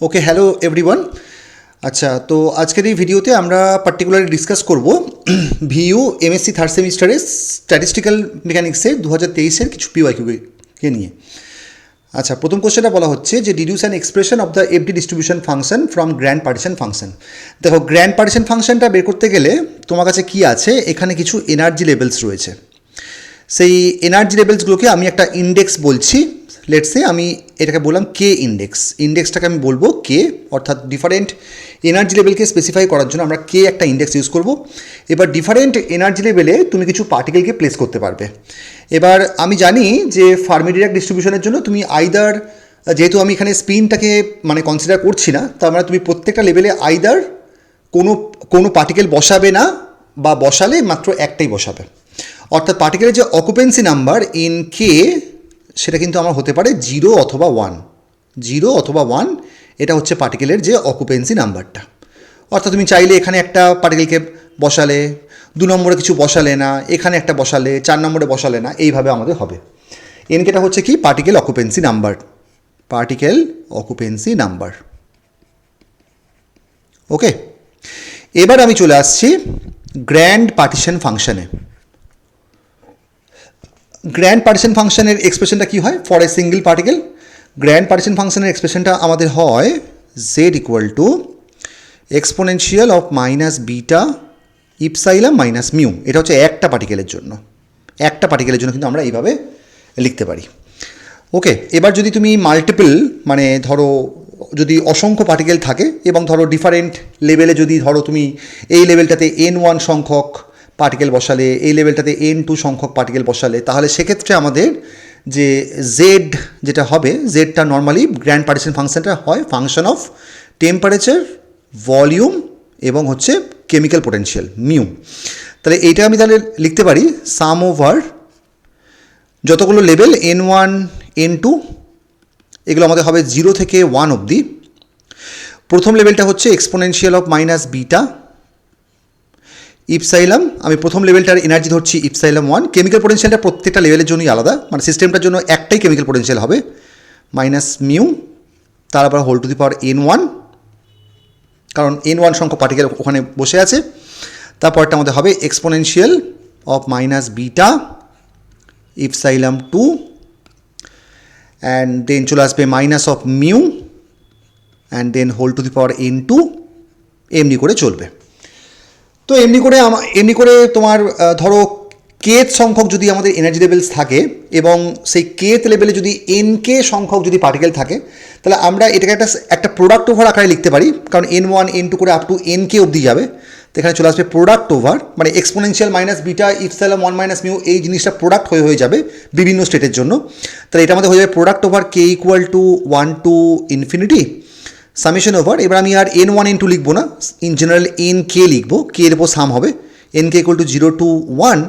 ওকে, hello everyone. আচ্ছা, তো আজকের এই ভিডিওতে আমরা পার্টিকুলারলি ডিসকাস করব ভিইউ এমএসসি থার্ড সেমিস্টারের স্ট্যাটিস্টিক্যাল মেকানিক্সের 2023-এর কিছু পিওয়াইকিউকে নিয়ে। আচ্ছা, প্রথম কোশ্চেনটা বলা হচ্ছে যে deduce an expression of the FD distribution function from grand partition function. দেখো, গ্র্যান্ড পার্টিশন ফাংশনটা বের করতে গেলে তোমার কাছে কি আছে, এখানে কিছু এনার্জি লেভেলস রয়েছে। সেই এনার্জি লেভেলসগুলোকে আমি একটা ইন্ডেক্স বলছি। লেটসে আমি এটাকে বললাম কে ইন্ডেক্সটাকে আমি বলবো কে, অর্থাৎ ডিফারেন্ট এনার্জি লেভেলকে স্পেসিফাই করার জন্য আমরা কে একটা ইন্ডেক্স ইউজ করব। এবার ডিফারেন্ট এনার্জি লেভেলে তুমি কিছু পার্টিকেলকে প্লেস করতে পারবে। এবার আমি জানি যে ফার্মি-ডিরাক ডিস্ট্রিবিউশনের জন্য তুমি আইদার, যেহেতু আমি এখানে স্পিনটাকে কনসিডার করছি না, তার মানে তুমি প্রত্যেকটা লেভেলে আইদার কোনো পার্টিকেল বসাবে না, বা বসালে মাত্র একটাই বসাবে। অর্থাৎ পার্টিকেলের যে অকুপেন্সি নাম্বার ইন কে, সেটা কিন্তু আমার হতে পারে 0 অথবা 1। এটা হচ্ছে পার্টিকেলের যে অকুপেন্সি নাম্বারটা। অর্থাৎ তুমি চাইলে এখানে একটা পার্টিকেলকে বসালে, 2 নম্বরে কিছু বসালে না, এখানে একটা বসালে, 4 নম্বরে বসালে না, এইভাবে আমাদের হবে। এনকেটা হচ্ছে কি, পার্টিকেল অকুপেন্সি নাম্বার। ওকে, এবার আমি চলে আসছি গ্র্যান্ড পার্টিশন ফাংশনে। গ্র্যান্ড পার্টিশন ফাংশনের এক্সপ্রেশনটা কী হয় for a single particle? Grand partition ফাংশনের এক্সপ্রেশনটা আমাদের হয় Z equal to exponential of minus beta epsilon minus mu. এটা হচ্ছে একটা পার্টিকেলের জন্য কিন্তু আমরা এইভাবে লিখতে পারি। ওকে, এবার যদি তুমি মাল্টিপল, ধরো যদি অসংখ্য পার্টিকেল থাকে এবং ধরো ডিফারেন্ট লেভেলে, যদি ধরো তুমি এই লেভেলটাতে n1 সংখ্যক পার্টিকেল বসালে, এই লেভেলটাতে n2 সংখ্যক পার্টিকেল বসালে, তাহলে সেক্ষেত্রে আমাদের যে জেড যেটা হবে, জেডটা নর্মালি গ্র্যান্ড পার্টিশন ফাংশনটা হয় ফাংশন অফ টেম্পারেচার, ভলিউম এবং হচ্ছে কেমিক্যাল পোটেনশিয়াল মিউ। তাহলে এইটা আমি লিখতে পারি সাম ওভার যতগুলো লেভেল n1 n2, এগুলো আমাদের হবে 0 থেকে 1 অবধি। প্রথম লেভেলটা হচ্ছে এক্সপোনেনশিয়াল অফ মাইনাস বিটা ইপসাইলাম, আমি প্রথম লেভেলটার এনার্জি ধরছি ইপসাইলাম 1। কেমিক্যাল পোটেনশিয়ালটা প্রত্যেকটা লেভেলের জন্যই আলাদা, সিস্টেমটার জন্য একটাই কেমিক্যাল পোটেনশিয়াল হবে, মাইনাস মিউ, তার আবার whole to the power n1, কারণ n1 সংখ্যক পার্টিকেল ওখানে বসে আছে। তারপরটা আমাদের হবে exponential of minus beta epsilon 2, and then চলে আসবে minus of mu, and then whole to the power n2, এমনি করে চলবে। তো এমনি করে তোমার ধরো কেথ সংখ্যক যদি আমাদের এনার্জি লেভেলস থাকে, এবং সেই কেথ লেভেলে যদি এনকে সংখ্যক যদি পার্টিকেল থাকে, তাহলে আমরা এটাকে একটা প্রোডাক্ট ওভার আকারে লিখতে পারি, কারণ n1 n2 করে আপ টু এনকে অবধি যাবে। তো এখানে চলে আসবে product over, exponential minus beta epsilon 1 minus mu, এই জিনিসটা প্রোডাক্ট হয়ে যাবে বিভিন্ন স্টেটের জন্য। তাহলে এটা আমাদের হয়ে যাবে product over K equal to 1 to infinity summation over. এবার আমি আর n1 n2 লিখবো না, ইন জেনারেল nk লিখবো, কে এর উপর সাম হবে, nk equal to 0 to 1,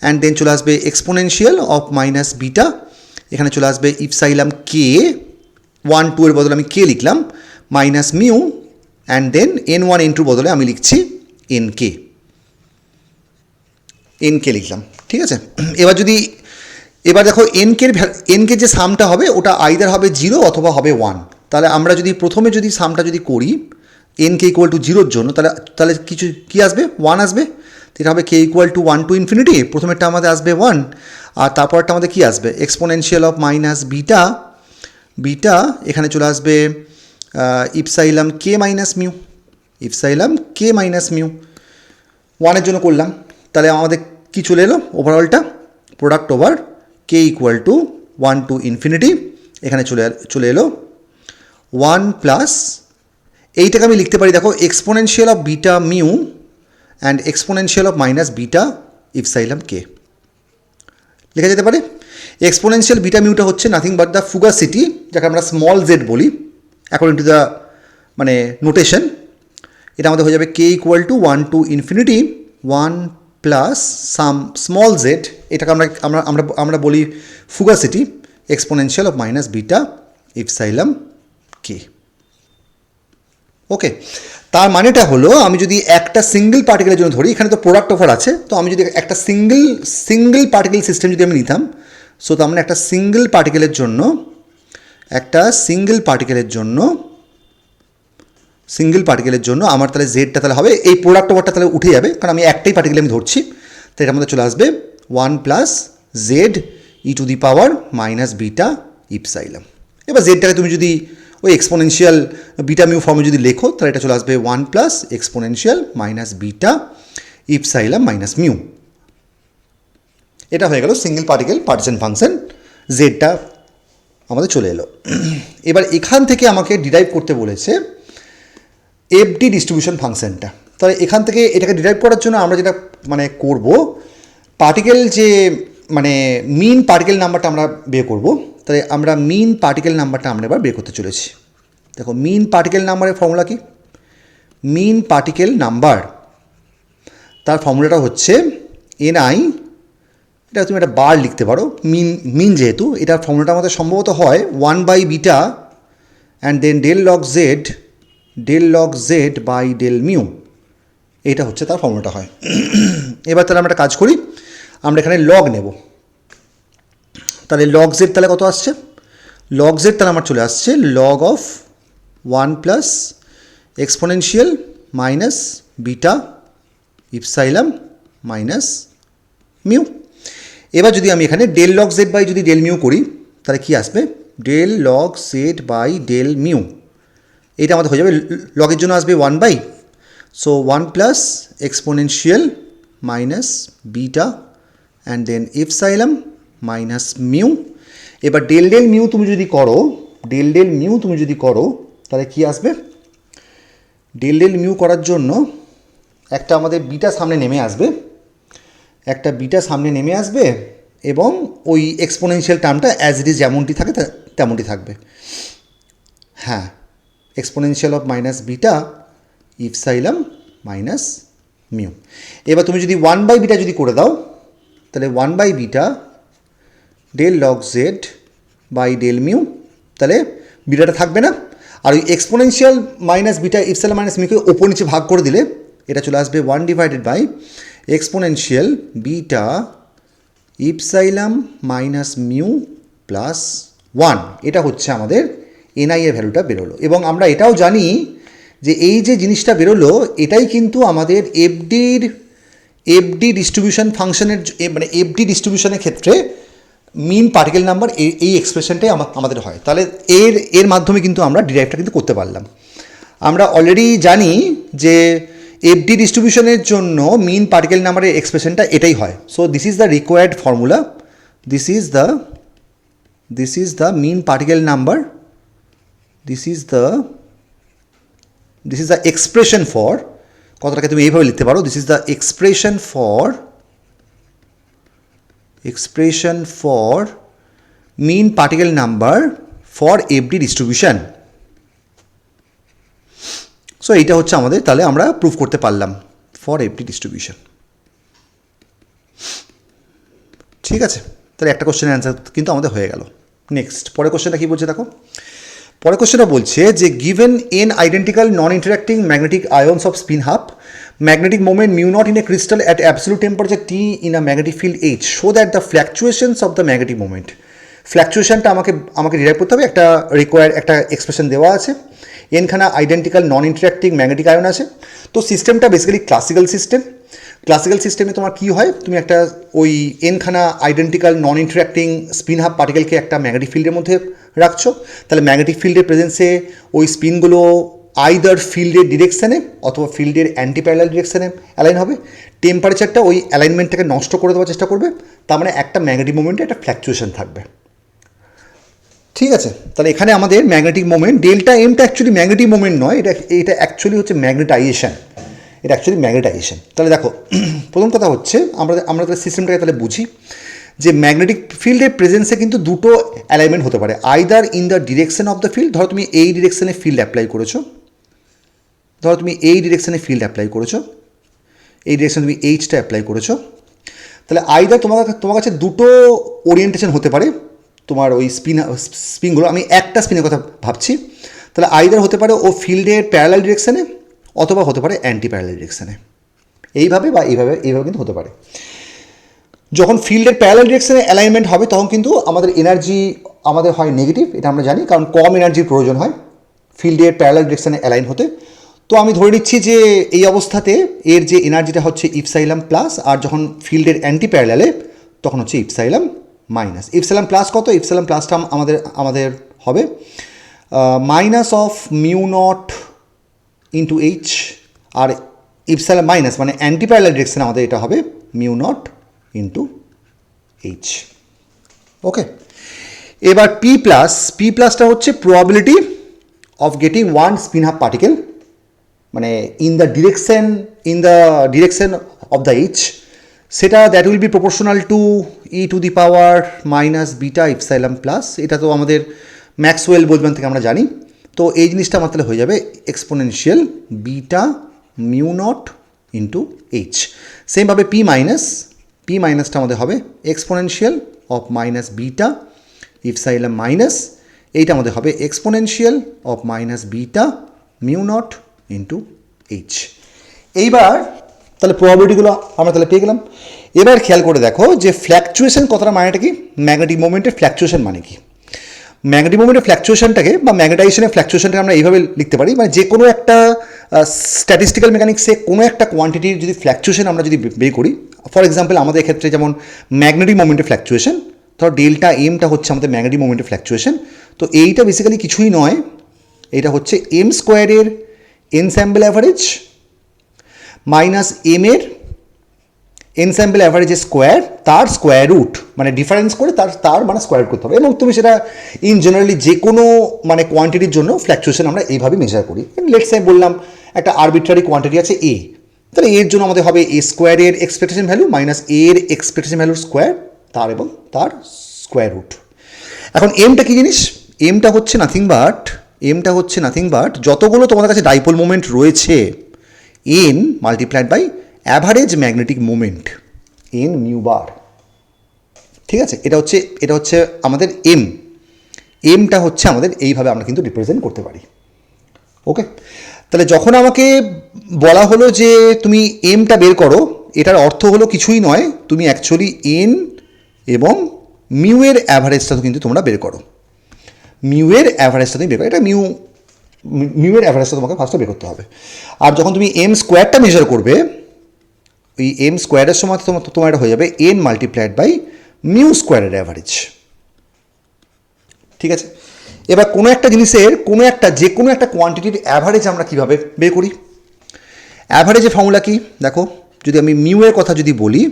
and then চলে আসবে এক্সপোনেনশিয়াল অফ মাইনাস বিটা, এখানে চলে আসবে ইপসাইলাম কে 1 2 এর বদলে আমি কে লিখলাম, minus mu, and then n1 n2 বদলে আমি লিখছি nk লিখলাম। ঠিক আছে, এবার দেখো এনকে যে সামটা হবে ওটা আইদার হবে 0 অথবা হবে 1। তাহলে আমরা যদি প্রথমে সামটা করি এনকে ইকুয়াল টু 0-র জন্য, তাহলে কি আসবে, 1 আসবে। এটা হবে কে ইকুয়াল টু 1 টু ইনফিনিটি, প্রথমেরটা আমাদের আসবে 1, আর তারপরটা আমাদের কি আসবে, এক্সপোনেনশিয়াল অফ মাইনাস বিটা, এখানে চলে আসবে ইপসাইলাম কে মাইনাস মিউ, 1-এর জন্য করলাম। তাহলে আমাদের কি চলে এলো, ওভারঅলটা product over K equal to 1 to infinity, এখানে চলে এলো 1 প্লাস, এইটাকে আমি লিখতে পারি দেখো exponential of beta mu and exponential of minus beta epsilon কে লেখা যেতে পারে। এক্সপোনেনশিয়াল বিটা মিউটা হচ্ছে নাথিং বাট দ্য ফুগাসিটি, যাকে আমরা স্মল জেড বলি অ্যাকর্ডিং টু দ্য নোটেশন। এটা আমাদের হয়ে যাবে K equal to 1 to infinity 1 plus sum small Z, এটাকে আমরা বলি fugacity, exponential of minus beta epsilon K. Okay, তার মানেটা হলো আমি যদি একটা সিঙ্গেল পার্টিকেলের জন্য ধরি, এখানে তো প্রোডাক্ট ওভার আছে, তো আমি যদি একটা সিঙ্গেল পার্টিকেল সিস্টেম যদি আমি নিতাম, সো তার মানে একটা সিঙ্গেল পার্টিকেলের জন্য সিঙ্গেল পার্টিকেলের জন্য আমার তাহলে জেডটা তাহলে হবে, এই প্রোডাক্ট ওভারটা তাহলে উঠে যাবে, কারণ আমি একটাই পার্টিকেল আমি ধরছি। তাই এটা আমাদের চলে আসবে 1 plus Z e to the power minus beta epsilon. এবার জেডটাকে তুমি যদি ওই এক্সপোনেনশিয়াল বিটা মিউ ফর্মে যদি লেখো, তাহলে এটা চলে আসবে 1 plus exponential minus beta epsilon minus mu. এটা হয়ে গেল সিঙ্গেল পার্টিকেল পার্টিশন ফাংশন, জেডটা আমাদের চলে এলো। এবার এখান থেকে আমাকে ডিরাইভ করতে বলেছে এফডি ডিস্ট্রিবিউশন ফাংশনটা। তাহলে এখান থেকে এটাকে ডিরাইভ করার জন্য আমরা যেটা মানে করব, পার্টিকেল যে মানে মিন পার্টিকেল নাম্বারটা আমরা বের করব। তাহলে আমরা মিন পার্টিকেল নাম্বারটা আমরা এবার বের করতে চলেছি। দেখো মিন পার্টিকেল নাম্বারের ফর্মুলা কি? মিন পার্টিকেল নাম্বার তার ফর্মুলাটা হচ্ছে এনআই, এটা তুমি একটা বার লিখতে পারো, মিন যেহেতু এটার ফর্মুলাটা আমাদের সম্ভবত হয় 1 by beta and then del log Z by del mu, এটা হচ্ছে তার ফর্মুলাটা হয়। এবার তাহলে আমরা একটা কাজ করি, আমরা এখানে লগ নেব। তাহলে লগ জেড তাহলে কত আসছে? লগ জেড তাহলে আমার চলে আসছে log of 1 plus exponential minus beta epsilon minus mu. এবার যদি আমি এখানে ডেল লগ জেড বাই যদি ডেল মিউ করি, তাহলে কি আসবে? Del log Z by del mu, এটা আমাদের হয়ে যাবে, লগের জন্য আসবে 1 by, so 1 plus exponential minus beta and then epsilon minus mu. এবার ডেল মিউ তুমি যদি করো, তাহলে কি আসবে? ডেল মিউ করার জন্য একটা আমাদের বিটা সামনে নেমে আসবে, এবং ওই এক্সপোনেনশিয়াল টার্মটা অ্যাজ ইট ইজ যেমনটি থাকে তেমনটি থাকবে। হ্যাঁ, exponential of minus beta epsilon minus mu. এবার তুমি যদি 1 বাই বিটা যদি করে দাও, তাহলে 1 by beta del log Z by del mu, তাহলে বিটাটা থাকবে না, আর ওই exponential minus beta epsilon minus মিউকে ওপর নিচে ভাগ করে দিলে এটা চলে আসবে 1 divided by exponential beta epsilon minus mu plus 1। এটা হচ্ছে আমাদের এনআই এর ভ্যালুটা বেরোলো। এবং আমরা এটাও জানি যে এই যে জিনিসটা বেরোলো, এটাই কিন্তু আমাদের এফডি ডিস্ট্রিবিউশন ফাংশনের মানে এফডি ডিস্ট্রিবিউশনের ক্ষেত্রে মিন পার্টিকেল নাম্বার এই এক্সপ্রেশনটাই আমাদের হয়। তাহলে এর মাধ্যমে কিন্তু আমরা ডিরাইভটা কিন্তু করতে পারলাম। আমরা অলরেডি জানি যে এফডি ডিস্ট্রিবিউশনের জন্য মিন পার্টিকেল নাম্বারের এক্সপ্রেশনটা এটাই হয়। So this is the required formula, this is the mean particle number, this is the expression for, কথাটাকে তুমি এইভাবে লিখতে পারো, this is the expression for mean particle number for FD distribution. So এইটা হচ্ছে আমাদের, তাহলে আমরা প্রুভ করতে পারলাম ফর এফডি ডিস্ট্রিবিউশন। ঠিক আছে, তাহলে একটা কোশ্চেনের অ্যান্সার কিন্তু আমাদের হয়ে গেল। নেক্সট পরের কোশ্চেনটা কী বলছে দেখো। পরের কোশ্চেনটা বলছে যে given N identical non interacting magnetic ions of spin half magnetic moment mu nought in a crystal at absolute temperature T in a magnetic field H show that the fluctuations of the magnetic moment. ফ্ল্যাকচুয়েশনটা আমাকে derive করতে হবে, একটা একটা expression দেওয়া আছে, এনখানা identical non interacting magnetic ion আছে। তো সিস্টেমটা বেসিক্যালি ক্লাসিক্যাল সিস্টেমে তোমার কী হয়, তুমি একটা ওই এনখানা identical non interacting spin half পার্টিকেলকে একটা ম্যাগনেটিক ফিল্ডের মধ্যে রাখছো। তাহলে ম্যাগনেটিক ফিল্ডের প্রেজেন্সে ওই স্পিনগুলো আইদার ফিল্ডের ডিরেকশানে অথবা ফিল্ডের অ্যান্টি প্যারালাল ডিরেকশানে অ্যালাইন হবে। টেম্পারেচারটা ওই অ্যালাইনমেন্টটাকে নষ্ট করে দেওয়ার চেষ্টা করবে, তার মানে একটা ম্যাগনেটিক মোমেন্টে একটা ফ্ল্যাকচুয়েশন থাকবে। ঠিক আছে, তাহলে এখানে আমাদের ম্যাগনেটিক মোমেন্ট ডেল্টা এমটা অ্যাকচুয়ালি ম্যাগনেটিক মোমেন্ট নয়, এটা অ্যাকচুয়ালি হচ্ছে ম্যাগনেটাইজেশন, তাহলে দেখো প্রথম কথা হচ্ছে আমরা তাহলে সিস্টেমটাকে তাহলে বুঝি যে ম্যাগনেটিক ফিল্ডের প্রেজেন্সে কিন্তু দুটো অ্যালাইনমেন্ট হতে পারে, either in the direction of the field, ধরো তুমি এই ডিরেকশনে ফিল্ড অ্যাপ্লাই করেছো, এই ডিরেকশনে তুমি এইচটা অ্যাপ্লাই করেছো, তাহলে আইদার তোমার কাছে দুটো ওরিয়েন্টেশন হতে পারে তোমার ওই স্পিনগুলো, আমি একটা স্পিনের কথা ভাবছি, তাহলে আইদার হতে পারে ও ফিল্ডের প্যারালাল ডিরেকশানে অথবা হতে পারে অ্যান্টি প্যারালাল ডিরেকশানে, এইভাবে কিন্তু হতে পারে। যখন ফিল্ডের প্যারালাল ডিরেকশানে অ্যালাইনমেন্ট হবে তখন কিন্তু আমাদের এনার্জি আমাদের হয় নেগেটিভ, এটা আমরা জানি, কারণ কম এনার্জির প্রয়োজন হয় ফিল্ডের প্যারালাল ডিরেকশানে অ্যালাইন হতে। তো আমি ধরে নিচ্ছি যে এই অবস্থাতে এর যে এনার্জিটা হচ্ছে ইপসাইলাম প্লাস, আর যখন ফিল্ডের অ্যান্টি প্যারালালে তখন হচ্ছে ইপসাইলাম মাইনাস। ইপসাইলাম প্লাস কত? ইপসাইলাম প্লাসটা আমাদের হবে minus of mu nought into H, আর ইপসাইলাম মাইনাস মানে অ্যান্টি প্যারালাল ডিরেকশনে আমাদের এটা হবে mu nought into H. Okay, এবার পি প্লাসটা হচ্ছে probability of getting one spin half particle মানে in the direction of the H, সেটা that will be proportional to e to the power minus beta epsilon plus. এটা তো আমাদের Maxwell বোলম্যান থেকে আমরা জানি। তো এই জিনিসটা আমার তাহলে হয়ে যাবে exponential beta mu nought into H. সেমভাবে পি মাইনাসটা আমাদের হবে exponential of minus beta epsilon minus, এইটা আমাদের হবে exponential of minus beta mu nought into H. এইবার তাহলে প্রবাবিলিটিগুলো আমরা তাহলে পেয়ে গেলাম। এবার খেয়াল করে দেখো যে ফ্ল্যাকচুয়েশন কথাটা মানেটা কি, ম্যাগনেটিক মোমেন্টের ফ্ল্যাকচুয়েশন মানে কি। ম্যাগনেটিক মোমেন্টের ফ্ল্যাকচুয়েশনটাকে বা ম্যাগনেটাইজেশনের ফ্ল্যাকচুয়েশনটাকে আমরা এইভাবে লিখতে পারি, মানে যে কোনো একটা স্ট্যাটিস্টিক্যাল মেকানিক্সে কোনো একটা কোয়ান্টিটির যদি ফ্ল্যাকচুয়েশন আমরা যদি বের করি, ফর এক্সাম্পল আমাদের ক্ষেত্রে যেমন ম্যাগনেটিক মোমেন্টের ফ্ল্যাকচুয়েশন, ধর ডেল্টা এমটা হচ্ছে আমাদের ম্যাগনেটিক মোমেন্টের ফ্ল্যাকচুয়েশন। তো এইটা বেসিক্যালি কিছুই নয়, এটা হচ্ছে এম স্কোয়ারের এনস্যাম্বল অ্যাভারেজ মাইনাস এম এর এনস্যাম্বল অ্যাভারেজের স্কোয়ার, তার স্কোয়ার রুট, মানে ডিফারেন্স করে তার মানে স্কোয়ার রুট করতে হবে। এবং তুমি সেটা ইন জেনারেলি যে কোনো মানে কোয়ান্টিটির জন্য ফ্ল্যাকচুয়েশন আমরা এইভাবে মেজার করি। লেটস সে বললাম একটা আরবিট্রারি কোয়ান্টিটি আছে এ, তাহলে এর জন্য আমাদের হবে এ স্কোয়ারের এক্সপেকটেশন ভ্যালু মাইনাস এর এক্সপেকটেশন ভ্যালুর স্কোয়ার, তার এবং তার স্কোয়ার রুট। এখন এমটা কী জিনিস? এমটা হচ্ছে নাথিং বাট যতগুলো তোমাদের কাছে ডাইপোল মোমেন্ট রয়েছে N multiplied by average magnetic moment N mu bar. ঠিক আছে, এটা হচ্ছে আমাদের এমটা হচ্ছে আমাদের এইভাবে আমরা কিন্তু রিপ্রেজেন্ট করতে পারি। ওকে, তাহলে যখন আমাকে বলা হলো যে তুমি এমটা বের করো, এটার অর্থ হলো কিছুই নয়, তুমি অ্যাকচুয়ালি এন এবং মিউ এর অ্যাভারেজটা কিন্তু তোমরা বের করো। মিউ এর অ্যাভারেজটা তুমি বের করো, এটা মিউ এর অ্যাভারেজটা তোমাকে ফার্স্টে বের করতে হবে। আর যখন তুমি এম স্কোয়ারটা মেজার করবে, ওই এম স্কোয়ারের সময় তোমার এটা হয়ে যাবে এন মাল্টিপ্লাইড বাই মিউ স্কোয়ারের অ্যাভারেজ। ঠিক আছে, এবার কোনো একটা জিনিসের যে কোনো একটা কোয়ান্টিটির অ্যাভারেজ আমরা কীভাবে বের করি? অ্যাভারেজের ফর্মুলা কি দেখো, যদি আমি মিউ এর কথা যদি বলি,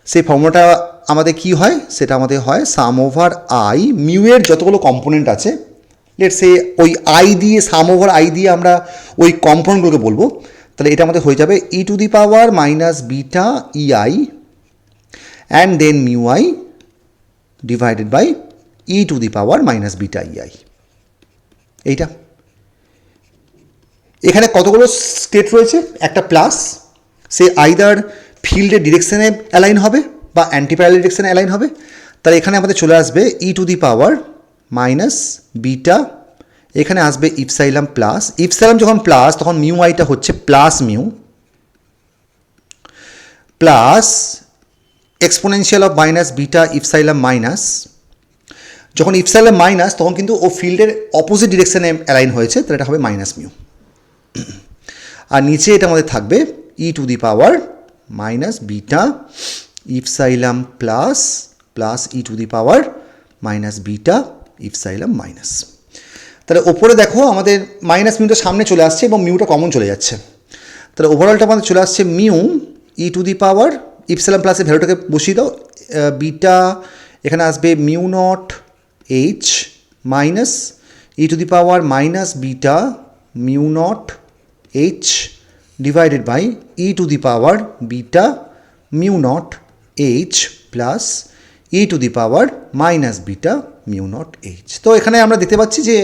সেই ফর্মুলাটা আমাদের কি হয়, সেটা আমাদের হয় সাম ওভার আই, মিউ এর যতগুলো কম্পোনেন্ট আছে, লেটস সে ওই আই দিয়ে সাম ওভার আই দিয়ে আমরা ওই কম্পোনেন্টগুলোকে বলবো। তাহলে এটা আমাদের হয়ে যাবে e to the power minus beta E I and then mu I divided by e to the power minus beta E I. এইটা এখানে কতগুলো স্টেট রয়েছে, একটা প্লাস, সে আইদার ফিল্ডের ডিরেকশনে অ্যালাইন হবে বা অ্যান্টি প্যারালাল ডিরেকশনে অ্যালাইন হবে। তাহলে এখানে আমাদের চলে আসবে e to the power minus beta, এখানে আসবে ইপসাইলাম প্লাস, ইপসাইলাম যখন প্লাস তখন মিউ আইটা হচ্ছে plus mu plus exponential of minus beta epsilon minus, যখন ইপসাইলাম মাইনাস তখন কিন্তু ও ফিল্ডের অপোজিট ডিরেকশনে অ্যালাইন হয়েছে, তাহলে এটা হবে মাইনাস মিউ। আর নিচে এটা আমাদের থাকবে e to the power minus beta epsilon plus plus e to the power minus beta epsilon minus. তাহলে ওপরে দেখো আমাদের মাইনাস মিউটা সামনে চলে আসছে এবং মিউটা কমন চলে যাচ্ছে। তাহলে ওভারঅলটা আমাদের চলে আসছে মিউ ই টু দি পাওয়ার ইপসাইলাম প্লাসের ভ্যালুটাকে বসিয়ে দাও, বিটা এখানে আসবে mu naught H minus e to the power minus beta mu naught H divided by e to the power beta mu naught H plus e to the power minus beta mu naught H. তো এখানে আমরা দেখতে পাচ্ছি যে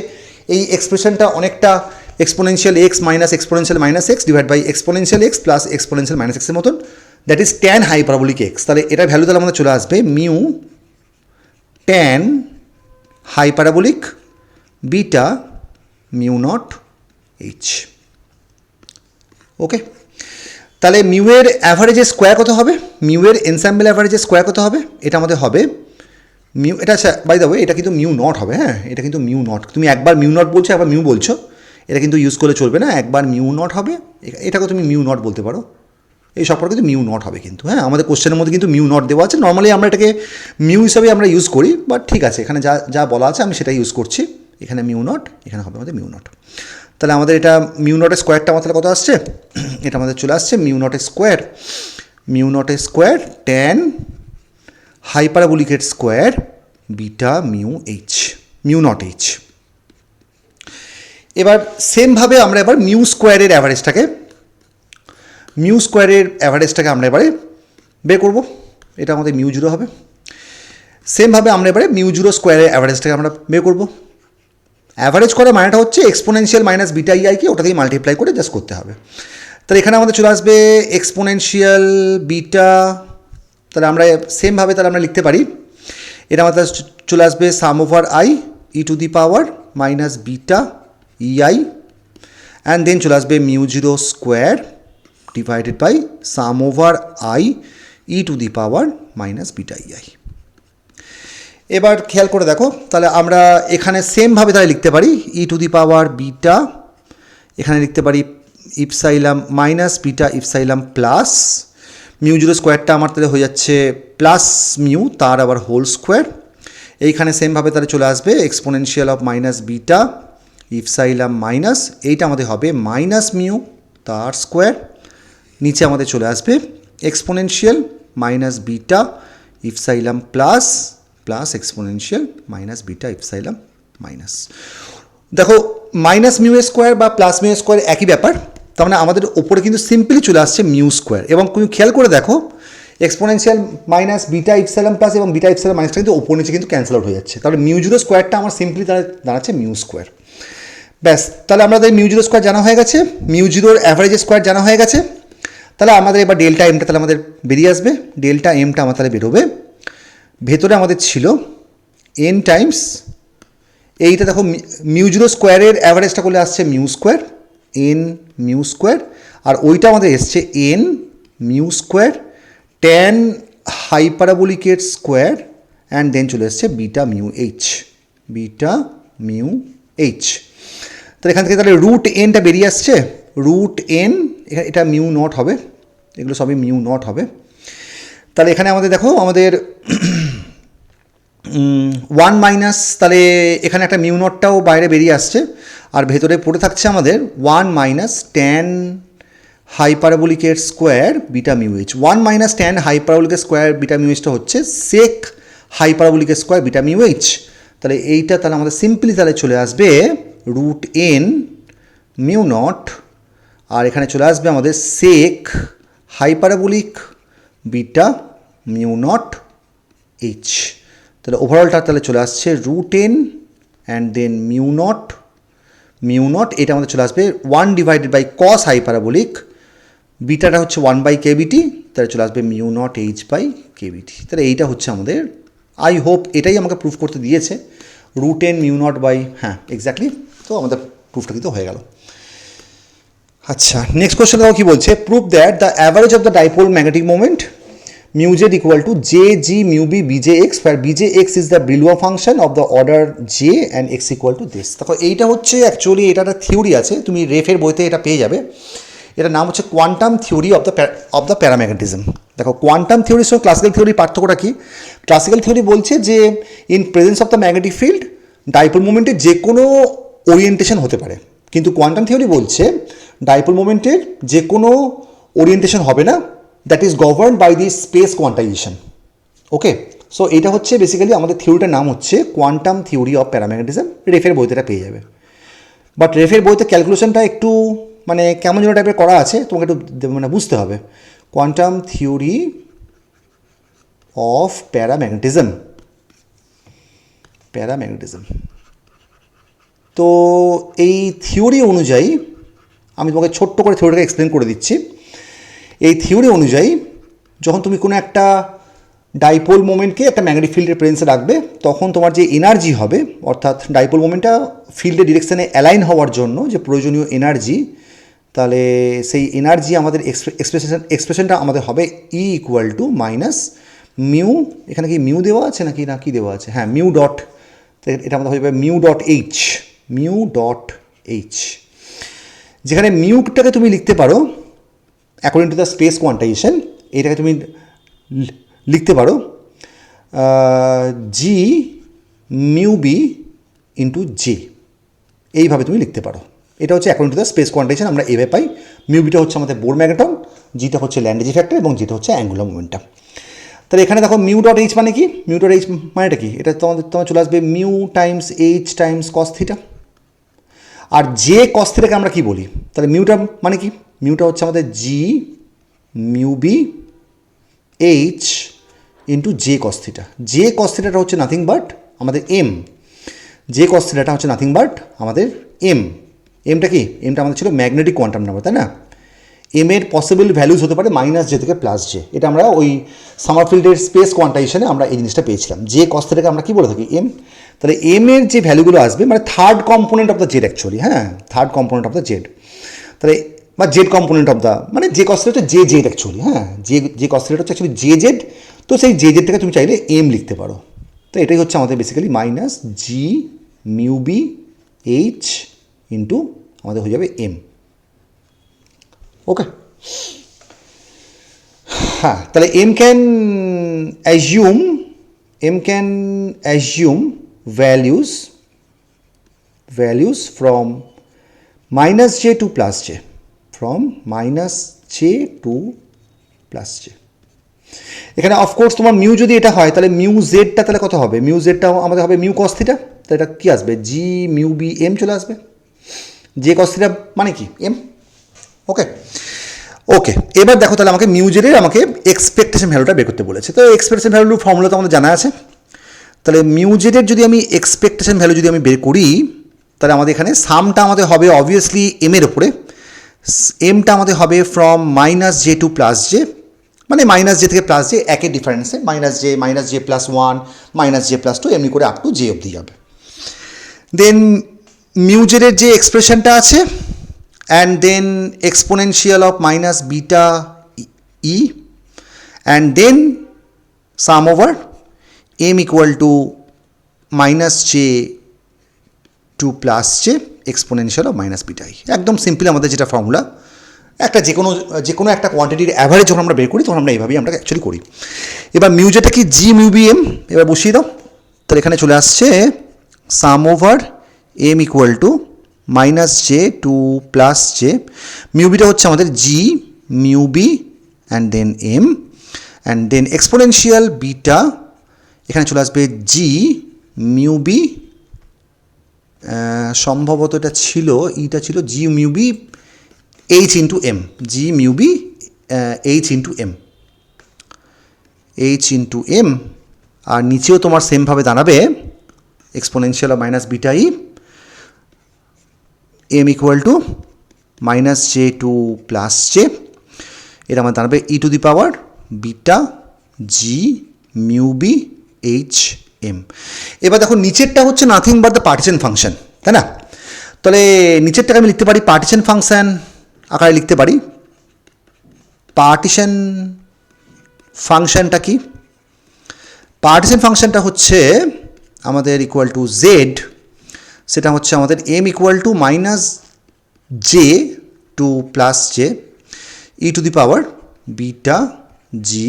এই এক্সপ্রেশনটা অনেকটা exponential x minus exponential minus x divide by exponential x plus exponential minus এক্সের মতন, that is tan hyperbolic x. তাহলে এটার ভ্যালু তাহলে আমাদের চলে আসবে mu tan hyperbolic beta mu naught H. Okay, তাহলে মিউ এর অ্যাভারেজের স্কোয়ার কত হবে, মিউ এর এনস্যাম্বল অ্যাভারেজের স্কোয়ার কত হবে, এটা আমাদের হবে মিউ, এটা বাই দ্য ওয়ে এটা কিন্তু মিউ নট হবে, হ্যাঁ এটা কিন্তু মিউ নট, তুমি একবার মিউ নট বলছো একবার মিউ বলছো, এটা কিন্তু ইউজ করলে চলবে না, একবার মিউ নট হবে, এটাকে তুমি মিউ নট বলতে পারো, এই সবকটা কিন্তু মিউ নট হবে কিন্তু, হ্যাঁ আমাদের কোশ্চেনের মধ্যে কিন্তু মিউ নট দেওয়া আছে, নর্মালি আমরা এটাকে মিউ হিসাবে আমরা ইউজ করি, বাট ঠিক আছে এখানে যা যা বলা আছে আমি সেটাই ইউজ করছি, এখানে মিউ নট, এখানে হবে আমাদের মিউ নট। তাহলে আমাদের এটা মিউ নটের স্কোয়ারটা আমাদের কত আসছে, এটা আমাদের চলে আসছে মিউ নটের স্কোয়ার ট্যান হাইপারাবোলিকের square beta mu naught H. এবার সেমভাবে আমরা এবার মিউ স্কোয়ারের অ্যাভারেজটাকে আমরা এবারে বের করব, এটা আমাদের মিউ জিরো হবে। সেমভাবে আমরা এবারে মিউ জিরো স্কোয়ারের অ্যাভারেজটাকে আমরা বের করব। অ্যাভারেজ করার মানেটা হচ্ছে এক্সপোনেনশিয়াল মাইনাস বিটা ইআইকে ওটা দিয়ে মাল্টিপ্লাই করে জাস্ট করতে হবে। তাহলে এখানে আমাদের চলে আসবে এক্সপোনেনশিয়াল বিটা, তাহলে আমরা সেমভাবে তাহলে আমরা লিখতে পারি, এটা আমাদের চলে আসবে sum over I e to the power minus beta E I, and then চলে আসবে mu zero square divided by sum over I e to the power minus beta E I. এবার খেয়াল করে দেখো, তাহলে আমরা এখানে সেমভাবে তাহলে লিখতে পারি ই টু দি পাওয়ার বিটা, এখানে লিখতে পারি epsilon minus beta epsilon plus mu zero স্কোয়ারটা আমার তাহলে হয়ে যাচ্ছে প্লাস মিউ, তার আবার হোল স্কোয়ার। এইখানে সেমভাবে তাহলে চলে আসবে exponential of minus beta epsilon minus, এইটা আমাদের হবে মাইনাস মিউ তার স্কোয়ার, নিচে আমাদের চলে আসবে exponential minus beta epsilon plus exponential minus beta epsilon minus. দেখো মাইনাস মিউ স্কোয়ার বা প্লাস মিউ স্কোয়ার একই ব্যাপার, তার মানে আমাদের ওপরে কিন্তু সিম্পলি চলে আসছে মিউ স্কোয়ার, এবং তুমি খেয়াল করে দেখো exponential minus beta epsilon plus এবং বিটা ইপসাইলাম মাইনাসটা কিন্তু ওপর নিচে কিন্তু ক্যান্সেল আউট হয়ে যাচ্ছে, তাহলে মিউ জিরো স্কোয়ারটা আমার সিম্পলি দাঁড়াচ্ছে মিউ স্কোয়ার। ব্যাস, তাহলে আমাদের মিউ জিরো স্কোয়ার জানা হয়ে গেছে, মিউ জিরোর অ্যাভারেজ স্কোয়ার জানা হয়ে গেছে। তাহলে আমাদের এবার ডেল্টা এমটা তাহলে আমাদের বেরিয়ে আসবে, ডেল্টা এমটা আমার তাহলে বেরোবে, ভেতরে আমাদের ছিল এন টাইমস, এইটা দেখো মিউ জিরো স্কোয়ারের অ্যাভারেজটা করলে আসছে mu square, N mu square, আর ওইটা আমাদের এসছে এন মিউ স্কোয়ার ট্যান হাইপারাবোলিকের স্কোয়ার, অ্যান্ড দেন চলে এসছে বিটা মিউ এইচ। তাহলে এখান থেকে তাহলে রুট এনটা বেরিয়ে আসছে, রুট এন, এটা মিউ নট হবে, এগুলো সবই মিউ নট হবে। তাহলে এখানে আমাদের দেখো আমাদের ওয়ান মাইনাস, তাহলে এখানে একটা মিউ নটটাও বাইরে বেরিয়ে আসছে, আর ভেতরে পড়ে থাকছে আমাদের ওয়ান মাইনাস ট্যান হাইপারাবোলিকের square beta mu H. One minus tan হাইপারাবোলিকের স্কোয়ার বিটা মিউ এইচটা হচ্ছে সেক হাইপারাবোলিকের স্কোয়ার বিটা মিউ এইচ। তাহলে এইটা তাহলে আমাদের সিম্পলি তাহলে চলে আসবে রুট এন মিউ নট, আর এখানে চলে আসবে আমাদের sec hyperbolic beta mu naught H. তাহলে ওভারঅলটা তাহলে চলে আসছে root n and then mu naught, এটা আমাদের চলে আসবে ওয়ান ডিভাইডেড বাই কস হাইপারাবোলিক, বিটাটা হচ্ছে ওয়ান বাই কেবিটি, তাহলে চলে আসবে mu naught H by kBT. তাহলে এইটা হচ্ছে আমাদের, আই হোপ এটাই আমাকে প্রুফ করতে দিয়েছে, root N mu naught by, হ্যাঁ এক্স্যাক্টলি, তো আমাদের প্রুফটা কিন্তু হয়ে গেল। আচ্ছা, নেক্সট কোয়েশ্চেন দেখো কী বলছে, proof that the average of the dipole magnetic moment mu z equal to j g mu b bjx, where bjx is the Brillouin function of the order j and x equal to this। দেখো এইটা হচ্ছে actually এটা একটা theory আছে, তুমি রেফের বইতে এটা পেয়ে যাবে, এটার নাম হচ্ছে quantum theory of the paramagnetism. দেখো কোয়ান্টাম থিওরির সঙ্গে ক্লাসিক্যাল থিওরির পার্থক্যটা কি, ক্লাসিক্যাল থিওরি বলছে যে in presence of the magnetic field dipole মোমেন্টের যে কোনো ওরিয়েন্টেশন হতে পারে, কিন্তু কোয়ান্টাম থিওরি বলছে ডাইপোল মোমেন্টের যে কোনো ওরিয়েন্টেশন হবে না, that is governed by the space quantization. Okay, so এটা হচ্ছে বেসিক্যালি আমাদের থিওরিটার নাম হচ্ছে কোয়ান্টাম থিওরি অফ প্যারাম্যাগনেটিজম, রেফের বইতে এটা পেয়ে যাবে। বাট রেফের বইতে ক্যালকুলেশনটা একটু মানে কেমন যেন টাইপের করা আছে, তোমাকে একটু মানে বুঝতে হবে। কোয়ান্টাম থিওরি অফ প্যারাম্যাগনেটিজম, তো এই থিওরি অনুযায়ী আমি তোমাকে ছোট্ট করে থিওরিটাকে এক্সপ্লেন করে দিচ্ছি। এই থিওরি অনুযায়ী যখন তুমি কোনো একটা ডাইপোল মোমেন্টকে একটা ম্যাগনেটিক ফিল্ডের প্রেজেন্সে রাখবে, তখন তোমার যে এনার্জি হবে, অর্থাৎ ডাইপোল মোমেন্টটা ফিল্ডের ডিরেকশানে অ্যালাইন হওয়ার জন্য যে প্রয়োজনীয় এনার্জি, তাহলে সেই এনার্জি আমাদের এক্সপ্রেশনটা আমাদের হবে E equal to minus mu, এখানে কি মিউ দেওয়া আছে নাকি না কি দেওয়া আছে, হ্যাঁ মিউ ডট, এটা আমাদের হয়ে যাবে মিউ ডট এইচ। যেখানে মিউটাকে তুমি লিখতে পারো according to the space quantisation, এটাকে তুমি লিখতে পারো জি মিউ বি ইন্টু জে, এইভাবে তুমি লিখতে পারো। এটা হচ্ছে according to the space quantisation আমরা এভাবে পাই। মিউ বিটা হচ্ছে আমাদের বোর ম্যাগনেটন, জিটা হচ্ছে ল্যান্ডেজি ফ্যাক্টর এবং যেটা হচ্ছে অ্যাঙ্গুলার মোমেন্টাম। তাহলে এখানে দেখো মিউ ডট এইচ মানে কি, মিউ ডট এইচ মানেটা কি, এটা তোমার চলে আসবে mu times H times cos theta. আর যে কস থিটাকে আমরা কি বলি, তাহলে মিউটা মানে কি, মিউটা হচ্ছে আমাদের G mu B H into J cos theta. J cos থিটাটা হচ্ছে নাথিং বাট আমাদের এম, জে কস থিটাটা হচ্ছে নাথিং বাট আমাদের এম। এমটা কি, এমটা আমাদের ছিল ম্যাগনেটিক কোয়ান্টাম নাম্বার, তাই না? এম এর পসিবল ভ্যালুজ হতে পারে মাইনাস জে থেকে প্লাস জে। এটা আমরা ওই সামারফিল্ডের স্পেস কোয়ান্টাইজেশনে আমরা এই জিনিসটা পেয়েছিলাম। জে কস থিটাকে আমরা কি বলে থাকি, এম। তাহলে এম এর যে ভ্যালুগুলো আসবে মানে third component of the Z actually, হ্যাঁ, third component of the Z. তাহলে বা জেড কম্পোনেন্ট অফ দ্য মানে জে কস থিটা হচ্ছে জে জেড অ্যাকচুয়ালি, হ্যাঁ, জে কস থিটা হচ্ছে অ্যাকচুয়ালি জে জেড। তো সেই জে জেডটাকে তুমি চাইলে এম লিখতে পারো। তো এটাই হচ্ছে আমাদের basically minus g mu B H into আমাদের হয়ে যাবে এম। ওকে, হ্যাঁ, তাহলে M can assume values from minus J two plus J, from minus J two plus J. এখানে অফকোর্স তোমার মিউ যদি এটা হয় তাহলে মিউ জেডটা তাহলে কত হবে, মিউ জেডটা আমাদের হবে মিউ কস থিটা। তো এটা কী আসবে, জি মিউ বি এম চলে আসবে। জে কস থিটা মানে কি, এম। ওকে, ওকে, এবার দেখো তাহলে আমাকে মিউ জেডের আমাকে এক্সপেকটেশন ভ্যালুটা বের করতে বলেছে। তো এক্সপেকটেশন ভ্যালুর ফর্মুলা তো আমাদের জানা আছে। তাহলে মিউ জেডের যদি আমি এক্সপেকটেশন ভ্যালু যদি আমি বের করি, তাহলে আমাদের এখানে সামটা আমাদের হবে অবভিয়াসলি এমের ওপরে, এমটা আমাদের হবে from minus J two plus J, মানে মাইনাস জে থেকে প্লাস জে একের ডিফারেন্সে, minus J plus one, minus J plus two, এমনি করে আপ টু জে অবধি যাবে। দেন মিউ জেডের যে এক্সপ্রেশনটা আছে, and then exponential of minus beta e, and then sum over m equal to minus j to plus j exponential of minus beta e। একদম simply আমাদের যেটা formula, একটা যে কোনো একটা কোয়ান্টিটির অ্যাভারেজ যখন আমরা বের করি তখন আমরা এইভাবেই আমরা অ্যাকচুয়ালি করি। এবার মিউ যেটা কি, জি মিউ বি এম, এবার বসিয়ে দাও। তাহলে এখানে চলে আসছে sum over M equal to minus J two plus J, mu beta হচ্ছে আমাদের G mu B and then M, and then exponential beta এখানে চলে আসবে জি মিউ বি, সম্ভবত এটা ছিল ইটা ছিল G mu B H into M, G mu B H into M, আর নিচেও তোমার সেমভাবে দাঁড়াবে exponential of minus beta E, M equal to minus J two plus J, এটা আমার দাঁড়াবে e to the power beta G mu B H M. এবার দেখো নিচেরটা হচ্ছে nothing but the partition function, তাই না? তাহলে নিচেরটাকে আমি লিখতে পারি পার্টিশন ফাংশন আকারে লিখতে পারি। পার্টিশন ফাংশনটা কি, পার্টিশন ফাংশনটা হচ্ছে আমাদের ইকুয়াল টু জেড, সেটা হচ্ছে আমাদের M equal to minus J two plus J e to the power beta G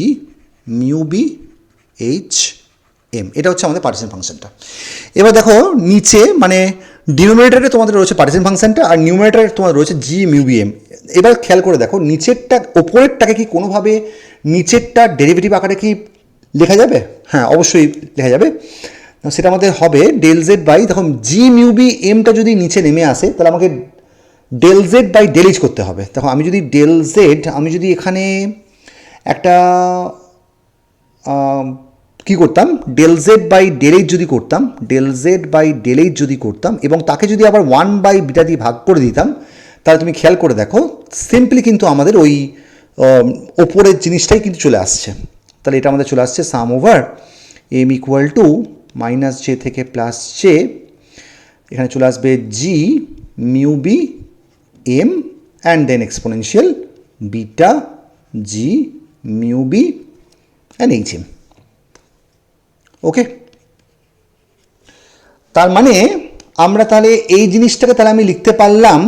mu B H M, এটা হচ্ছে আমাদের পার্টিশন ফাংশনটা। এবার দেখো নিচে মানে ডিনোমিনেটরে তোমাদের রয়েছে পার্টিশন ফাংশনটা আর নিউমারেটরে তোমাদের রয়েছে জি মিউ বি এম। এবার খেয়াল করে দেখো নিচেরটা ওপরেরটাকে কি কোনোভাবে নিচেরটা ডেরিভেটিভ আকারে কি লেখা যাবে? হ্যাঁ, অবশ্যই লেখা যাবে। সেটা আমাদের হবে ডেল জেড বাই, দেখো জি মিউ বি এমটা যদি নিচে নেমে আসে তাহলে আমাকে del Z by del H করতে হবে। দেখো আমি যদি ডেল জেড, আমি যদি এখানে একটা কি করতাম, del Z by del H যদি করতাম, del Z by del H যদি করতাম এবং তাকে যদি আবার 1 বাই বিটা দিয়ে ভাগ করে দিতাম, তাহলে তুমি খেয়াল করে দেখো সিম্পলি কিন্তু আমাদের ওই ওপরের জিনিসটাই কিন্তু চলে আসছে। তাহলে এটা আমাদের চলে আসছে sum over M equal to minus J থেকে প্লাস জে, এখানে চলে আসবে G mu B M and then exponential beta G mu B and H M. Okay, তার মানে আমরা তাহলে এই জিনিসটাকে তাহলে আমি লিখতে পারলাম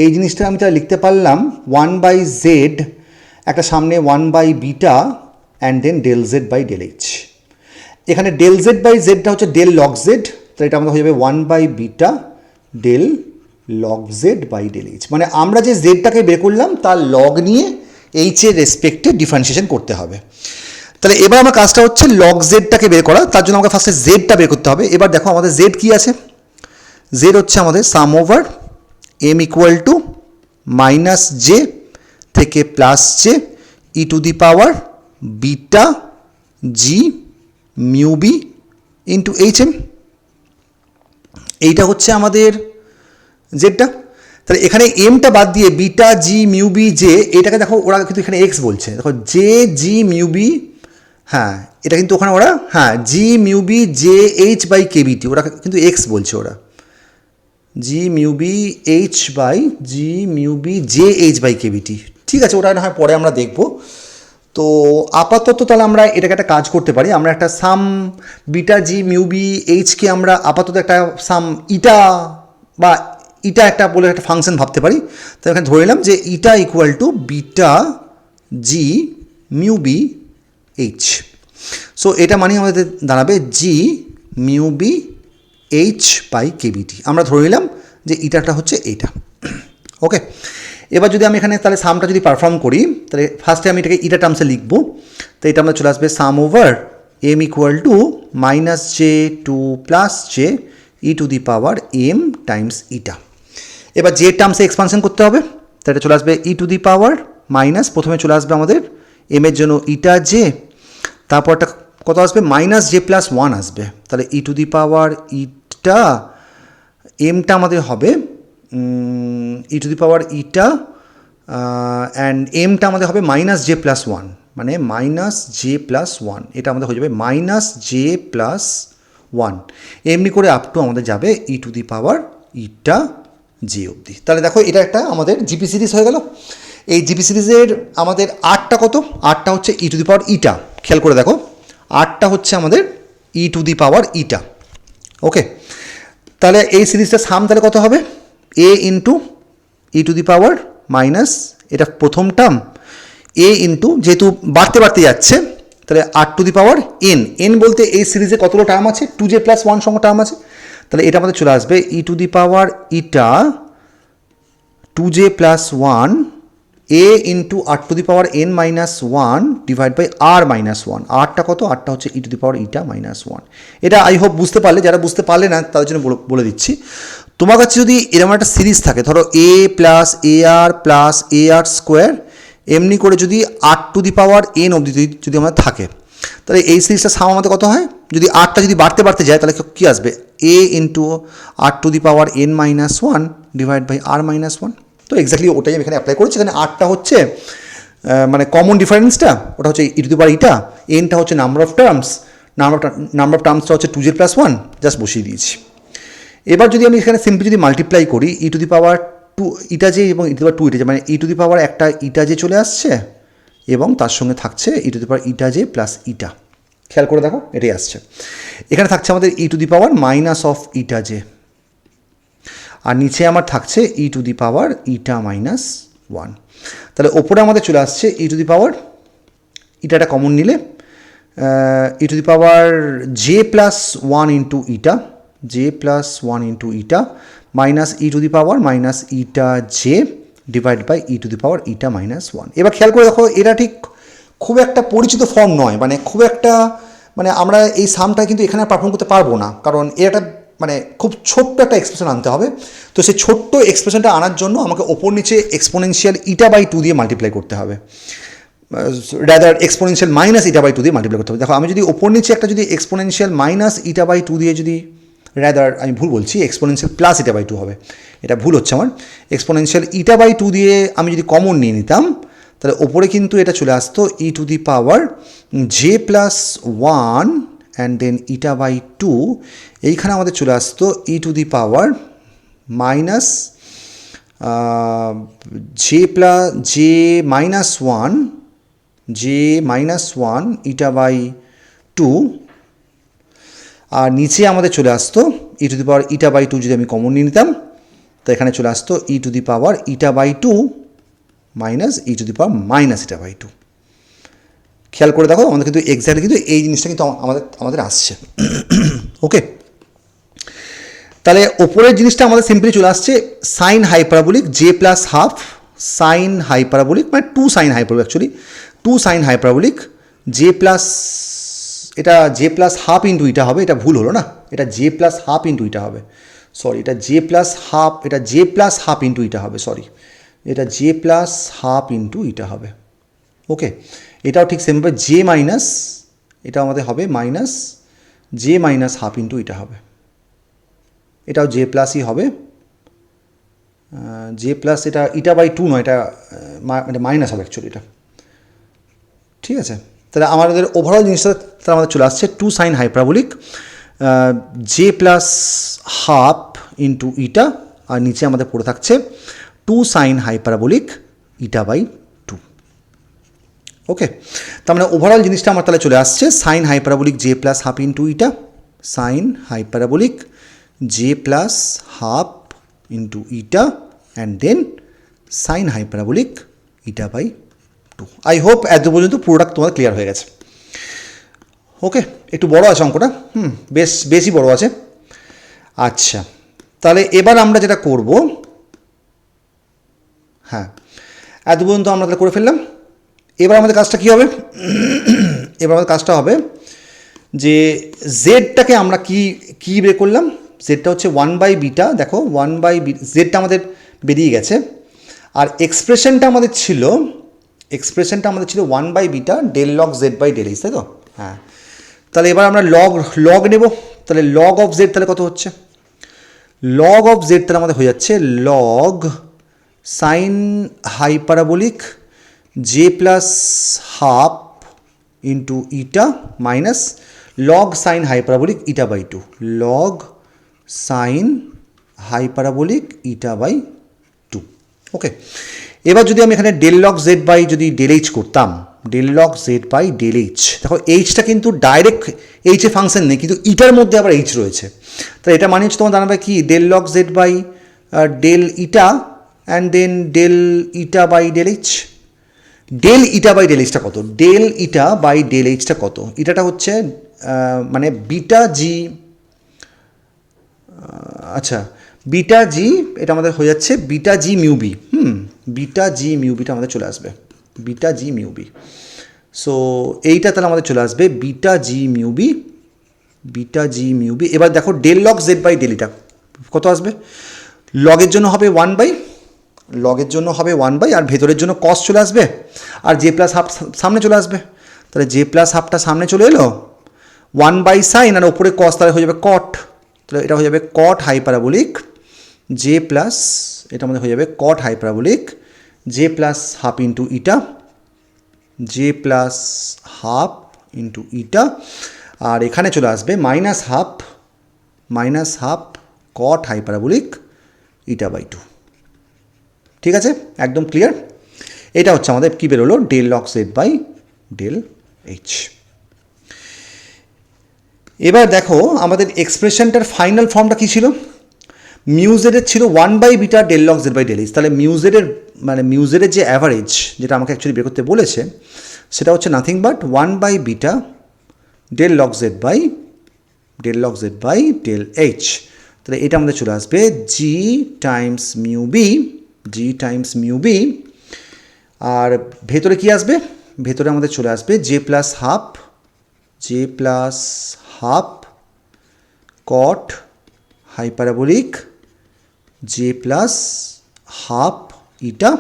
এই জিনিসটা আমি তাহলে লিখতে পারলাম 1/z, একটা সামনে 1/β and then del Z by del H. এখানে ডেল জেড বাই জেডটা হচ্ছে ডেল লগ জেড, তাহলে এটা আমাদের হয়ে যাবে 1/β del log Z by del H. মানে আমরা যে জেডটাকে বের করলাম তার লগ নিয়ে এইচের রেসপেক্টে ডিফারেন্সিয়েশন করতে হবে। তাহলে এবার আমার কাজটা হচ্ছে লগ জেডটাকে বের করা, তার জন্য আমাকে ফার্স্টে জেডটা বের করতে হবে। এবার দেখো আমাদের জেড কী আছে, জেড হচ্ছে আমাদের sum over M equal to minus J থেকে plus J e to the power beta G mu B into H M. এইটা হচ্ছে আমাদের জেডটা। তাহলে এখানে এমটা বাদ দিয়ে বিটা জি মিউ বি জে, এটাকে দেখো ওরা কিন্তু এখানে এক্স বলছে, দেখো জে জি মিউ বি, হ্যাঁ এটা কিন্তু ওখানে ওরা হ্যাঁ G mu B J H by KBT, ওরা কিন্তু এক্স বলছে, ওরা G mu B H by G mu B J H by KBT. ঠিক আছে, ওটা না হয় পরে আমরা দেখব। তো আপাতত তাহলে আমরা এটাকে একটা কাজ করতে পারি, আমরা একটা সাম বিটা জি মিউ বি এইচকে আমরা আপাতত একটা সাম ইটা বা ইটা একটা বলে একটা ফাংশন ভাবতে পারি। তো এখানে ধরে নিলাম যে eta equal to beta G mu B H. So এটা মানে আমাদের দাঁড়াবে G mu B H by KBT. আমরা ধরে নিলাম যে ইটাটা হচ্ছে এইটা। ওকে, এবার যদি আমি এখানে তাহলে সামটা যদি পারফর্ম করি, তাহলে ফার্স্টে আমি এটাকে ইটা টার্মসে লিখবো। তো এটা আমরা চলে আসবে sum over M equal to minus J two plus J e to the power M times eta. এবার জে টার্মসে এক্সপানশন করতে হবে, তো এটা চলে আসবে e to the power minus, প্রথমে চলে আসবে আমাদের এম এর জন্য ইটা জে, তারপরটা কত আসবে মাইনাস জে প্লাস ওয়ান আসবে, তাহলে ই টু দি পাওয়ার ইটা এমটা আমাদের হবে ই to the power eta and এমটা আমাদের হবে মাইনাস জে প্লাস ওয়ান, মানে মাইনাস জে প্লাস ওয়ান, এটা আমাদের হয়ে যাবে মাইনাস জে প্লাস ওয়ান, এমনি করে আপ টু আমাদের যাবে e to the power eta J অবধি। তাহলে দেখো এটা একটা আমাদের জিপি সিরিজ হয়ে গেল। এই জিপি সিরিজের আমাদের আটটা কত, আটটা হচ্ছে ই টু দি পাওয়ার ইটা, খেয়াল করে দেখো আটটা হচ্ছে আমাদের ই টু দি পাওয়ার ইটা। ওকে, তাহলে এই সিরিজটা সাম তাহলে কত হবে, A into e to the power minus, এটা প্রথম টার্ম, এ ইন্টু যেহেতু বাড়তে বাড়তে যাচ্ছে তাহলে R to the power N, N বলতে এই সিরিজে কতগুলো টার্ম আছে, টু জে প্লাস ওয়ান সংখ্যা টার্ম আছে, তাহলে এটা আমাদের চলে আসবে e to the power eta two J plus one A into R to the power N minus one divide by R minus one. আরটা কত, আরটা হচ্ছে e to the power eta minus one. এটা আই হোপ বুঝতে পারলে, যারা বুঝতে পারলে না তাদের জন্য বলে দিচ্ছি। তোমার কাছে যদি এরকম একটা সিরিজ থাকে, ধরো এ প্লাস এ আর স্কোয়ার, এমনি করে যদি আর টু দি পাওয়ার এন অবধি যদি আমাদের থাকে, তাহলে এই সিরিজটা সাম আমাদের কত হয়, যদি আরটা যদি বাড়তে বাড়তে যায় তাহলে কী আসবে, A into R to the power N minus one divide by R minus one. তো এক্স্যাক্টলি ওটাই আমি এখানে অ্যাপ্লাই করছি। এখানে আরটা হচ্ছে মানে কমন ডিফারেন্সটা, ওটা হচ্ছে e to the power eta, এনটা হচ্ছে number of terms, number of টার্মসটা হচ্ছে two J plus one, just বসিয়ে দিয়েছি। এবার যদি আমি এখানে সিম্পলি যদি মাল্টিপ্লাই করি e to the power two eta J এবং e to the power two eta J, মানে ই টু দি পাওয়ার একটা ইটা জে চলে আসছে এবং তার সঙ্গে থাকছে e to the power eta J plus eta, খেয়াল করে দেখো এটাই আসছে। এখানে থাকছে আমাদের e to the power minus of eta J, আর নিচে আমার থাকছে e to the power eta minus one. তাহলে ওপরে আমাদের চলে আসছে ই টু দি পাওয়ার ইটাটা কমন নিলে e to the power J plus one into eta, J plus one into eta minus e to the power minus eta J divide by e to the power eta minus one. এবার খেয়াল করে দেখো এটা ঠিক খুব একটা পরিচিত form নয়, মানে খুব একটা মানে আমরা এই সামটা কিন্তু এখানে পারফর্ম করতে পারবো না, কারণ এটা মানে খুব ছোট্ট একটা এক্সপ্রেশন আনতে হবে। তো সেই ছোট্ট এক্সপ্রেশনটা আনার জন্য আমাকে ওপর নিচে এক্সপোনেনশিয়াল ইটা বাই টু দিয়ে মাল্টিপ্লাই করতে হবে, rather exponential minus eta by two দিয়ে মাল্টিপ্লাই করতে হবে। দেখো আমি যদি ওপর নিচে একটা যদি exponential minus eta by two দিয়ে যদি, রাদার আমি ভুল বলছি, exponential plus eta by two হবে, এটা ভুল হচ্ছে আমার, এক্সপোনেনশিয়াল ইটা বাই টু দিয়ে আমি যদি কমন নিয়ে নিতাম তাহলে ওপরে কিন্তু এটা চলে আসতো e to the power J plus one and then eta by two, এইখানে আমাদের চলে আসতো e to the power minus J minus one eta by two, আর নিচে আমাদের চলে আসতো e to the power eta by two যদি আমি কমন নিয়ে নিতাম তো এখানে চলে আসতো e to the power eta by two minus e to the power minus eta by two. খেয়াল করে দেখো আমাদের কিন্তু এক্স্যাক্টলি কিন্তু এই জিনিসটা কিন্তু আমাদের আসছে। ওকে, তাহলে ওপরের জিনিসটা আমাদের সিম্পলি চলে আসছে sine hyperbolic J plus half sine hyperbolic মানে two sine hyperbolic, actually two sine hyperbolic J plus, এটা J plus half into eta হবে, এটা ভুল হলো না, এটা J plus half into eta হবে, সরি এটা জে প্লাস হাফ, এটা J plus half into eta হবে, সরি এটা J plus half into eta হবে। ওকে, এটাও ঠিক সেমভাবে জে মাইনাস, এটা আমাদের হবে minus J minus half into eta হবে, এটাও জে প্লাসই হবে, জে প্লাস এটা ইটা বাই টু নয়, এটা মানে মাইনাস হবে অ্যাকচুয়ালি এটা। ঠিক আছে, তাহলে আমাদের ওভারঅল জিনিসটা তাহলে আমাদের চলে আসছে two sine hyperbolic J plus half into eta, আর নিচে আমাদের পড়ে থাকছে two sine hyperbolic eta by two. Okay, তার মানে ওভারঅল জিনিসটা আমার তাহলে চলে আসছে sine hyperbolic J plus half into eta, sine hyperbolic J plus half into eta and then sine hyperbolic eta by two. I hope এত পর্যন্ত পুরোটা তোমার ক্লিয়ার হয়ে গেছে। ওকে, একটু বড় আছে অঙ্কটা, বেশি বড় আছে। আচ্ছা, তাহলে এবার আমরা যেটা করব, হ্যাঁ এত পর্যন্ত আমরা তাহলে করে ফেললাম। এবার আমাদের কাজটা কী হবে, এবার আমাদের কাজটা হবে যে জেডটাকে আমরা কি বের করলাম, জেডটা হচ্ছে ওয়ান বাই বিটা, দেখো ওয়ান বাই বি, জেডটা আমাদের বেরিয়ে গেছে, আর এক্সপ্রেশনটা আমাদের ছিল one by beta del log Z by del H, তাই তো? হ্যাঁ, তাহলে এবার আমরা লগ নেব, তাহলে লগ অফ জেড তাহলে কত হচ্ছে, লগ অফ জেড তাহলে আমাদের হয়ে যাচ্ছে log sine hyperbolic J plus half into eta minus log sine hyperbolic eta by two, log sine hyperbolic eta by two. Okay, এবার যদি আমি এখানে ডেল লগ জেড বাই যদি ডেল এইচ করতাম, del log Z by del H, দেখো এইচটা কিন্তু direct এইচে function নেই, কিন্তু ইটার মধ্যে আবার এইচ রয়েছে, তাহলে এটা মানে হচ্ছে তোমার দাঁড়াবে কি del log Z by del eta and then del eta by del H. Del eta by del এইচটা কত, ডেল ইটা বাই ডেল এইচটা কত, ইটাটা হচ্ছে মানে বিটা জি, আচ্ছা বিটা জি, এটা আমাদের হয়ে যাচ্ছে বিটা জি মিউ বি, বিটা জি মিউ বিটা আমাদের চলে আসবে, বিটা জি মিউ বি। সো এইটা তাহলে আমাদের চলে আসবে বিটা জি মিউ বি, বিটা জি মিউ বি। এবার দেখো del log Z by del eta কত আসবে, লগের জন্য হবে ওয়ান বাই, লগের জন্য হবে ওয়ান বাই, আর ভেতরের জন্য কস চলে আসবে, আর জে প্লাস হাফ সামনে চলে আসবে, তাহলে জে প্লাস হাফটা সামনে চলে এলো, ওয়ান বাই সাইন আর ওপরে কস, তাহলে হয়ে যাবে কট, তাহলে এটা হয়ে যাবে কট হাইপারাবোলিক জে প্লাস, এটা আমাদের হয়ে যাবে cot hyperbolic J plus half into eta, J plus half into eta, আর এখানে চলে আসবে minus half cot hyperbolic eta by two. ঠিক আছে, একদম ক্লিয়ার। এটা হচ্ছে আমাদের কী বেরোলো, del log Z by del H. এবার দেখো আমাদের এক্সপ্রেশনটার ফাইনাল ফর্মটা কী ছিল, মিউজেডের ছিল one by beta del log Z by del H, তাহলে মিউজেডের যে অ্যাভারেজ, যেটা আমাকে অ্যাকচুয়ালি বের করতে বলেছে, সেটা হচ্ছে nothing but one by beta del log Z by del H. তাহলে এটা আমাদের চলে আসবে জি টাইমস মিউ বি, আর ভেতরে কি আসবে, ভেতরে আমাদের চলে আসবে J plus half cot hyperbolic J plus half eta,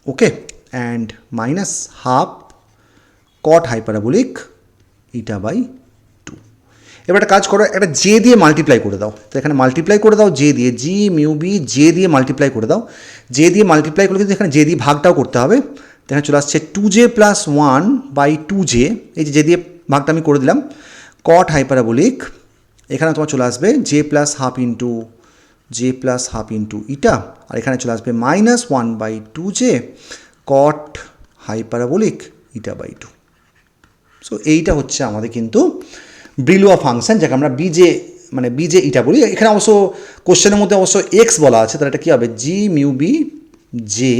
okay, and minus half cot hyperbolic eta by two. এবার একটা কাজ করো, একটা জে দিয়ে মাল্টিপ্লাই করে দাও, তো এখানে মাল্টিপ্লাই করে দাও জে দিয়ে, জি মিউ বি জে দিয়ে মাল্টিপ্লাই করে দাও, জে দিয়ে মাল্টিপ্লাই করলে কিন্তু এখানে জে দিয়ে ভাগটাও করতে হবে, এখানে চলে আসছে two J plus one by two J, এই যে দিয়ে ভাগটা আমি করে দিলাম, কট হাইপারাবোলিক, এখানে তোমার চলে আসবে J plus half into eta, আর এখানে চলে আসবে minus one by two J cot hyperbolic eta by two. So এইটা হচ্ছে আমাদের কিন্তু ব্রিলুয়া ফাংশন, যাকে আমরা মানে বি জে ইটা বলি, এখানে অবশ্য কোশ্চেনের মধ্যে অবশ্য এক্স বলা আছে, তাহলে এটা কী হবে জি মিউ বি জে,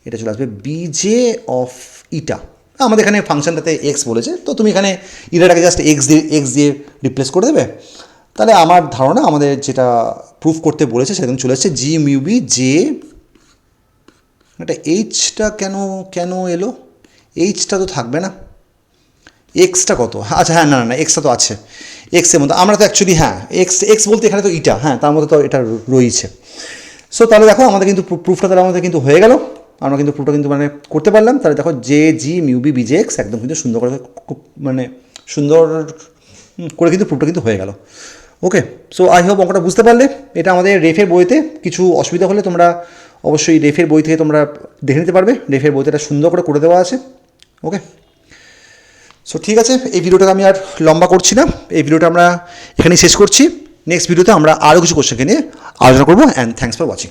এটা চলে আসবে বি জে অফ ইটা। আমাদের এখানে ফাংশনটাতে এক্স বলেছে, তো তুমি এখানে ইটাটাকে জাস্ট এক্স দিয়ে রিপ্লেস করে দেবে। তাহলে আমার ধারণা আমাদের যেটা প্রুফ করতে বলেছে সেরকম চলে আসছে জি মিউ বি জে, এটা এইচটা কেন এলো, এইচটা তো থাকবে না, এক্সটা কত, আচ্ছা হ্যাঁ না এক্সটা তো আছে, এক্সের মধ্যে আমরা তো অ্যাকচুয়ালি হ্যাঁ এক্স বলতে এখানে তো ইটা, হ্যাঁ তার মধ্যে তো এটা রয়েছে। সো তাহলে দেখো আমাদের কিন্তু প্রুফটা তাহলে আমাদের কিন্তু হয়ে গেল, আমরা কিন্তু প্রুফটা কিন্তু মানে করতে পারলাম। তাহলে দেখো জে জি মিউ বি বিজে এক্স একদম কিন্তু সুন্দর করে মানে সুন্দর করে কিন্তু প্রুফটা কিন্তু হয়ে গেল। ওকে, সো আই হোপ অঙ্কটা বুঝতে পারলে। এটা আমাদের রেফের বইতে কিছু অসুবিধা হলে তোমরা অবশ্যই রেফের বই থেকে তোমরা দেখে নিতে পারবে, রেফের বইতে এটা সুন্দর করে দেওয়া আছে। ওকে, সো ঠিক আছে, এই ভিডিওটাকে আমি আর লম্বা করছি না, এই ভিডিওটা আমরা এখানেই শেষ করছি। নেক্সট ভিডিওতে আমরা আরও কিছু কোশ্চেনকে নিয়ে আলোচনা করবো। And thanks for watching.